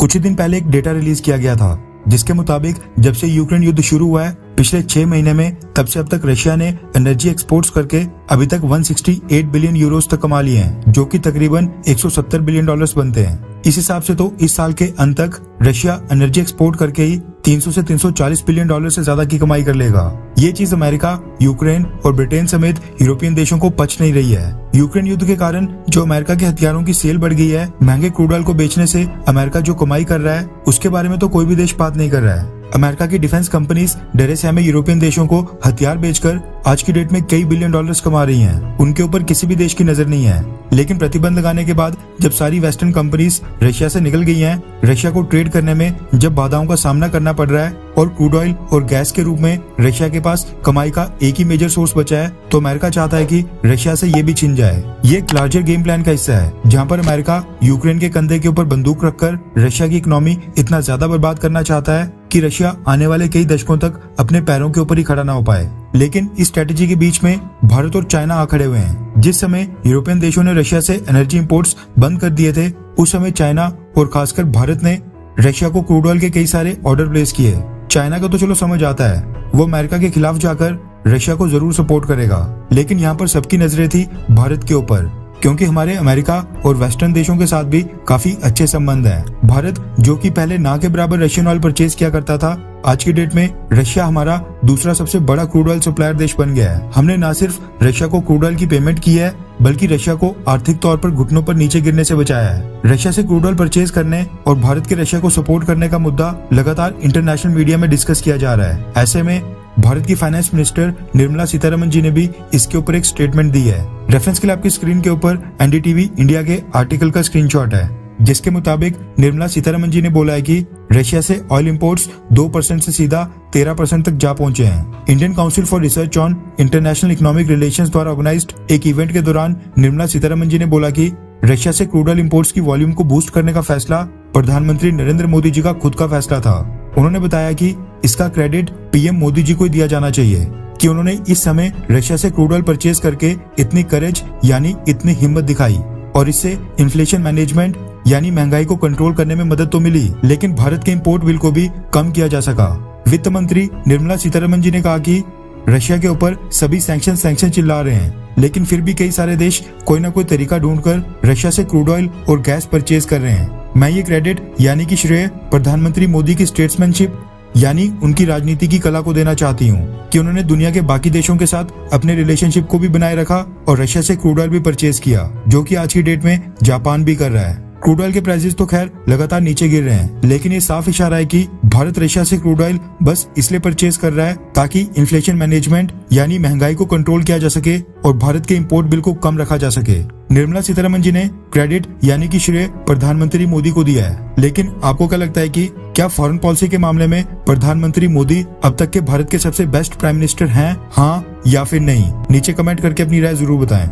कुछ ही दिन पहले एक डेटा रिलीज किया गया था जिसके मुताबिक जब से यूक्रेन युद्ध शुरू हुआ है पिछले 6 महीने में तब से अब तक रशिया ने एनर्जी एक्सपोर्ट्स करके अभी तक 168 बिलियन यूरोस तक कमा लिए हैं, जो कि तकरीबन 170 बिलियन डॉलर्स बनते हैं। इस हिसाब से तो इस साल के अंत तक रशिया एनर्जी एक्सपोर्ट करके ही 300 से 340 बिलियन डॉलर से ज्यादा की कमाई कर लेगा। ये चीज अमेरिका, यूक्रेन और ब्रिटेन समेत यूरोपियन देशों को पच नहीं रही है। यूक्रेन युद्ध के कारण जो अमेरिका के हथियारों की सेल बढ़ गई है, महंगे क्रूड ऑयल को बेचने से अमेरिका जो कमाई कर रहा है उसके बारे में तो कोई भी देश बात नहीं कर रहा है। अमेरिका की डिफेंस कंपनीज डरे सहमे यूरोपियन देशों को हथियार बेचकर आज की डेट में कई बिलियन डॉलर्स कमा रही हैं। उनके ऊपर किसी भी देश की नजर नहीं है। लेकिन प्रतिबंध लगाने के बाद जब सारी वेस्टर्न कंपनीज रशिया से निकल गई हैं, रशिया को ट्रेड करने में जब बाधाओं का सामना करना पड़ रहा है और क्रूड ऑयल और गैस के रूप में रशिया के पास कमाई का एक ही मेजर सोर्स बचा है, तो अमेरिका चाहता है कि रशिया से ये भी छिन जाए। ये एक लार्जर गेम प्लान का हिस्सा है जहाँ पर अमेरिका यूक्रेन के कंधे के ऊपर बंदूक रखकर रशिया की इकोनॉमी इतना ज्यादा बर्बाद करना चाहता है कि रशिया आने वाले कई दशकों तक अपने पैरों के ऊपर ही खड़ा ना हो पाए। लेकिन इस स्ट्रेटेजी के बीच में भारत और चाइना आ खड़े हुए हैं। जिस समय यूरोपियन देशों ने रशिया से एनर्जी इंपोर्ट्स बंद कर दिए थे, उस समय चाइना और खासकर भारत ने रशिया को क्रूड ऑयल के कई सारे ऑर्डर प्लेस किए। चाइना को तो चलो समझ आता है, वो अमेरिका के खिलाफ जाकर रशिया को जरूर सपोर्ट करेगा, लेकिन यहाँ पर सबकी नजरें थी भारत के ऊपर, क्योंकि हमारे अमेरिका और वेस्टर्न देशों के साथ भी काफी अच्छे संबंध हैं। भारत जो कि पहले ना के बराबर रशियन ऑयल परचेज किया करता था, आज की डेट में रशिया हमारा दूसरा सबसे बड़ा क्रूड ऑयल सप्लायर देश बन गया है। हमने न सिर्फ रशिया को क्रूड ऑयल की पेमेंट की है, बल्कि रशिया को आर्थिक तौर पर घुटनों पर नीचे गिरने से बचाया है। रशिया से क्रूड ऑयल परचेज करने और भारत के रशिया को सपोर्ट करने का मुद्दा लगातार इंटरनेशनल मीडिया में डिस्कस किया जा रहा है। ऐसे में भारत की फाइनेंस मिनिस्टर निर्मला सीतारमन जी ने भी इसके ऊपर एक स्टेटमेंट दी है। रेफरेंस के लिए आपकी स्क्रीन के ऊपर एनडीटीवी इंडिया के आर्टिकल का स्क्रीनशॉट है, जिसके मुताबिक निर्मला सीतारमन जी ने बोला है कि रशिया से ऑयल इंपोर्ट्स 2% से सीधा 13% तक जा पहुंचे हैं। Indian council for research on international economic relations द्वारा ऑर्गेनाइज्ड एक इवेंट के दौरान निर्मला सीतारमन जी ने बोला कि रशिया से क्रूड ऑयल इंपोर्ट्स की वॉल्यूम को बूस्ट करने का फैसला प्रधानमंत्री नरेंद्र मोदी जी का खुद का फैसला था। उन्होंने बताया कि इसका क्रेडिट पीएम मोदी जी को दिया जाना चाहिए कि उन्होंने इस समय रशिया से क्रूड ऑयल परचेज करके इतनी करेज यानी इतनी हिम्मत दिखाई, और इससे इन्फ्लेशन मैनेजमेंट यानी महंगाई को कंट्रोल करने में मदद तो मिली, लेकिन भारत के इंपोर्ट बिल को भी कम किया जा सका। वित्त मंत्री निर्मला सीतारमन जी ने कहा कि रशिया के ऊपर सभी सैंक्शन चिल्ला रहे हैं, लेकिन फिर भी कई सारे देश कोई ना कोई तरीका ढूंढकर रशिया से क्रूड ऑयल और गैस परचेज कर रहे हैं। मैं ये क्रेडिट यानी कि श्रेय प्रधानमंत्री मोदी की स्टेट्समैनशिप यानी उनकी राजनीति की कला को देना चाहती हूँ कि उन्होंने दुनिया के बाकी देशों के साथ अपने रिलेशनशिप को भी बनाए रखा और रशिया से क्रूड ऑयल भी परचेज किया, जो कि आज की डेट में जापान भी कर रहा है। क्रूड ऑयल के प्राइसेस तो खैर लगातार नीचे गिर रहे हैं, लेकिन ये साफ इशारा है कि भारत रशिया से क्रूड ऑयल बस इसलिए परचेज कर रहा है ताकि इन्फ्लेशन मैनेजमेंट यानी महंगाई को कंट्रोल किया जा सके और भारत के इंपोर्ट बिल को कम रखा जा सके। निर्मला सीतारमन जी ने क्रेडिट यानी कि श्रेय प्रधानमंत्री मोदी को दिया है, लेकिन आपको क्या लगता है कि क्या फॉरेन पॉलिसी के मामले में प्रधानमंत्री मोदी अब तक के भारत के सबसे बेस्ट प्राइम मिनिस्टर हैं, हाँ या फिर नहीं? नीचे कमेंट करके अपनी राय जरूर बताएं।